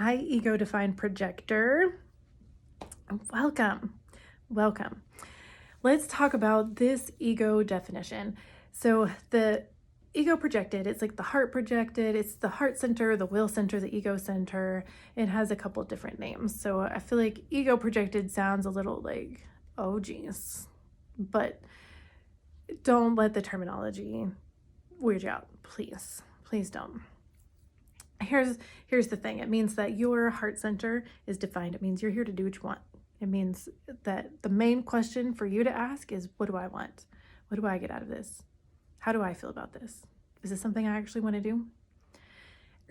Hi, ego defined projector. Welcome. Welcome. Let's talk about this ego definition. So, the ego projected, it's like the heart projected, it's the heart center, the will center, the ego center. It has a couple different names. So, I feel like ego projected sounds a little like, oh, geez. But don't let the terminology weird you out, please. Please don't. Here's the thing. It means that your heart center is defined. It means you're here to do what you want. It means that the main question for you to ask is, what do I want? What do I get out of this? How do I feel about this? Is this something I actually want to do?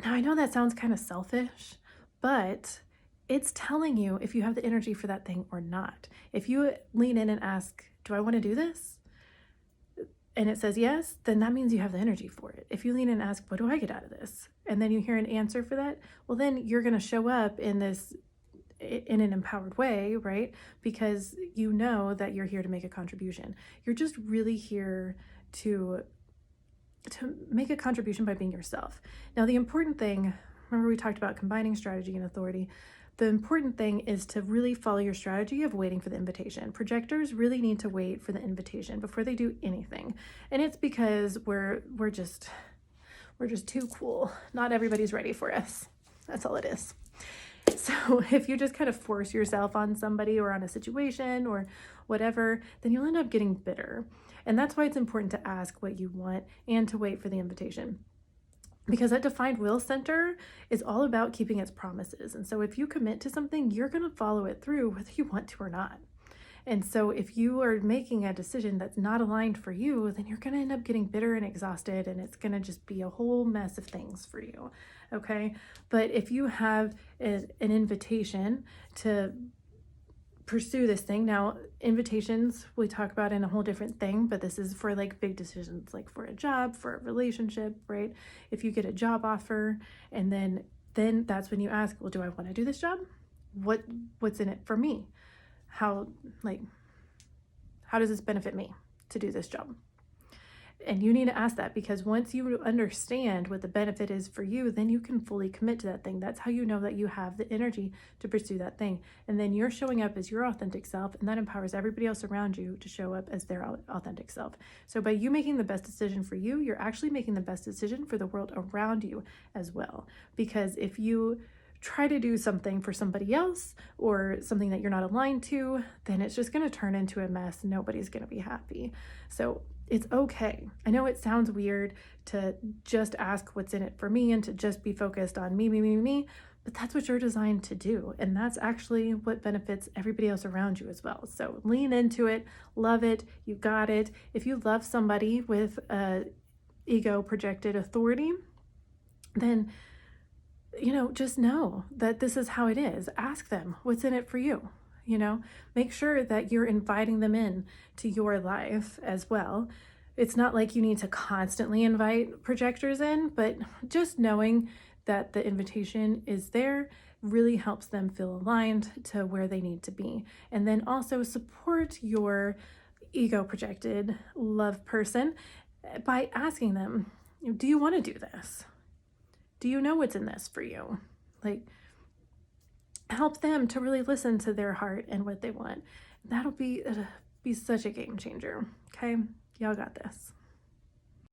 Now, I know that sounds kind of selfish, but it's telling you if you have the energy for that thing or not. If you lean in and ask, do I want to do this? And it says yes, then that means you have the energy for it. If you lean in and ask, what do I get out of this? And then you hear an answer for that, well, then you're going to show up in an empowered way, right? Because you know that you're here to make a contribution. You're just really here to make a contribution by being yourself. Now, the important thing, remember we talked about combining strategy and authority. The important thing is to really follow your strategy of waiting for the invitation. Projectors really need to wait for the invitation before they do anything. And it's because we're just too cool. Not everybody's ready for us. That's all it is. So if you just kind of force yourself on somebody or on a situation or whatever, then you'll end up getting bitter. And that's why it's important to ask what you want and to wait for the invitation. Because that defined will center is all about keeping its promises. And so if you commit to something, you're going to follow it through whether you want to or not. And so if you are making a decision that's not aligned for you, then you're going to end up getting bitter and exhausted, and it's going to just be a whole mess of things for you. Okay. But if you have an invitation to pursue this thing. Now, invitations we talk about in a whole different thing, but this is for like big decisions, like for a job, for a relationship, right? If you get a job offer and then that's when you ask, well, do I want to do this job? What's in it for me? How does this benefit me to do this job? And you need to ask that, because once you understand what the benefit is for you, then you can fully commit to that thing. That's how you know that you have the energy to pursue that thing. And then you're showing up as your authentic self, and that empowers everybody else around you to show up as their authentic self. So by you making the best decision for you, you're actually making the best decision for the world around you as well. Because if you try to do something for somebody else or something that you're not aligned to, then it's just going to turn into a mess. Nobody's going to be happy. So it's okay. I know it sounds weird to just ask what's in it for me and to just be focused on me, but that's what you're designed to do. And that's actually what benefits everybody else around you as well. So lean into it, love it, you got it. If you love somebody with ego projected authority, then just know that this is how it is. Ask them what's in it for you. Make sure that you're inviting them in to your life as well. It's not like you need to constantly invite projectors in, but just knowing that the invitation is there really helps them feel aligned to where they need to be. And then also support your ego projected love person by asking them, do you want to do this? Do you know what's in this for you? Help them to really listen to their heart and what they want. That'll be such a game changer. Okay, y'all got this.